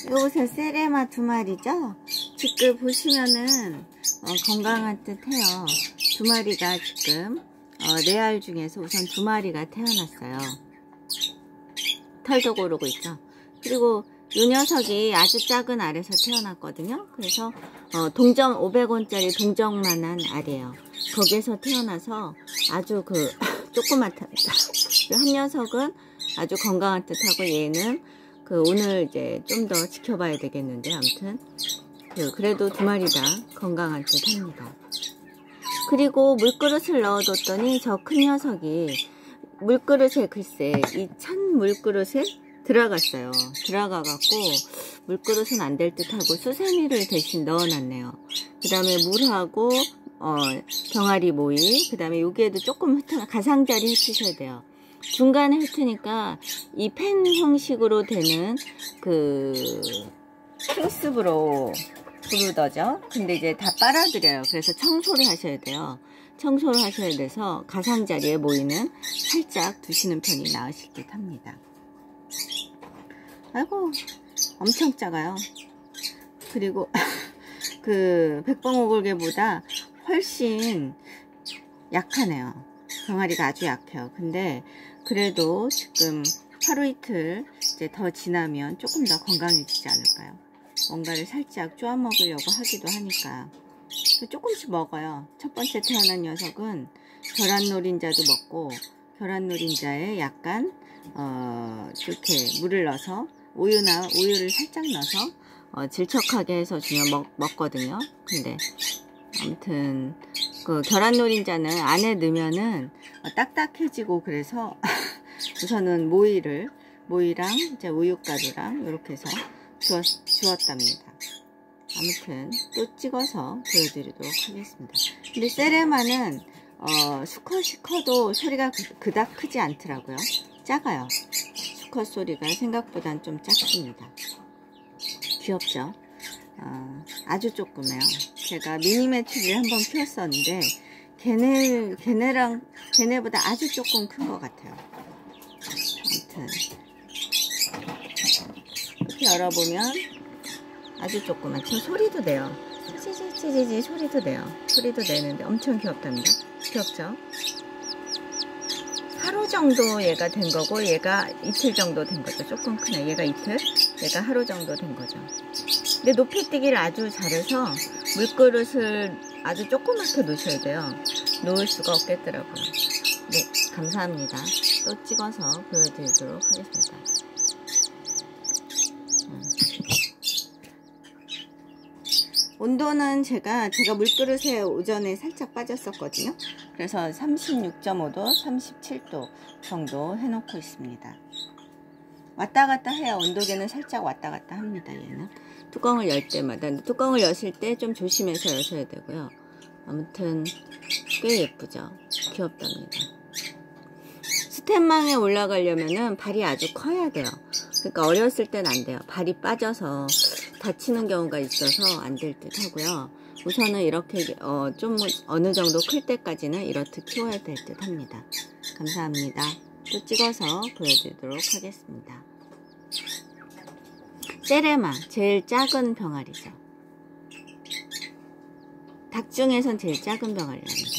이거 보세요. 세레마 2마리죠? 지금 보시면은 건강한 듯 해요. 2마리가 지금 4알 중에서 우선 2마리가 태어났어요. 털도 고르고 있죠. 그리고 이 녀석이 아주 작은 알에서 태어났거든요. 그래서 동전 500원짜리 동정만한 알이에요. 거기에서 태어나서 아주 조그맣답니다. 한 녀석은 아주 건강한 듯하고 얘는 오늘 이제 좀 더 지켜봐야 되겠는데, 아무튼 그래도 2마리 다 건강한 듯합니다. 그리고 물그릇을 넣어뒀더니 저 큰 녀석이 물그릇에 글쎄 이 찬 물그릇에 들어갔어요. 들어가갖고 물그릇은 안 될 듯하고 수세미를 대신 넣어놨네요. 그 다음에 물하고 병아리 모이, 그 다음에 여기에도 조금 가장자리 흩으셔야 돼요. 중간에 흩으니까 이 펜 형식으로 되는 킹스브로우 브루더죠. 근데 이제 다 빨아들여요. 그래서 청소를 하셔야 돼요. 청소를 하셔야 돼서 가장자리에 모이는 살짝 두시는 편이 나으실 듯 합니다. 아이고, 엄청 작아요. 그리고 백봉오골개보다 훨씬 약하네요. 병아리가 아주 약해요. 근데 그래도 지금 하루 이틀 이제 더 지나면 조금 더 건강해지지 않을까요? 뭔가를 살짝 쪼아 먹으려고 하기도 하니까 조금씩 먹어요. 첫 번째 태어난 녀석은 계란노린자도 먹고, 계란노린자에 약간 이렇게 물을 넣어서 우유를 살짝 넣어서 질척하게 해서 주면 먹거든요. 근데 아무튼 계란노린자는 안에 넣으면은 딱딱해지고, 그래서 우선은 모이랑 이제 우유가루랑 이렇게 해서 주었답니다. 아무튼 또 찍어서 보여드리도록 하겠습니다. 근데 세레마는 수컷이 커도 소리가 그닥 크지 않더라고요. 작아요. 수컷 소리가 생각보단 좀 작습니다. 귀엽죠? 아주 조그매요. 제가 미니매튜를 한번 키웠었는데 걔네보다 아주 조금 큰 것 같아요. 아무튼 이렇게 열어보면 아주 조그만, 지금 소리도 내요. 찌지찌지지 소리도 내요. 소리도 내는데 엄청 귀엽답니다. 귀엽죠? 하루 정도 얘가 된 거고, 얘가 이틀 정도 된 거죠. 조금 크네. 얘가 이틀, 얘가 하루 정도 된 거죠. 근데 높이뛰기를 아주 잘해서 물그릇을 아주 조그맣게 놓으셔야 돼요. 놓을 수가 없겠더라고요. 네, 감사합니다. 또 찍어서 보여드리도록 하겠습니다. 온도는 제가 물그릇에 오전에 살짝 빠졌었거든요. 그래서 36.5도, 37도 정도 해놓고 있습니다. 왔다 갔다 해요. 온도계는 살짝 왔다 갔다 합니다. 얘는 뚜껑을 열 때마다. 뚜껑을 여실 때 좀 조심해서 여셔야 되고요. 아무튼 꽤 예쁘죠. 귀엽답니다. 스텐망에 올라가려면은 발이 아주 커야 돼요. 그러니까 어렸을 땐 안 돼요. 발이 빠져서 다치는 경우가 있어서 안 될 듯 하고요. 우선은 이렇게 좀 어느 정도 클 때까지는 이렇듯 키워야 될 듯 합니다. 감사합니다. 또 찍어서 보여드리도록 하겠습니다. 세레마, 제일 작은 병아리죠. 닭 중에선 제일 작은 병아리랍니다.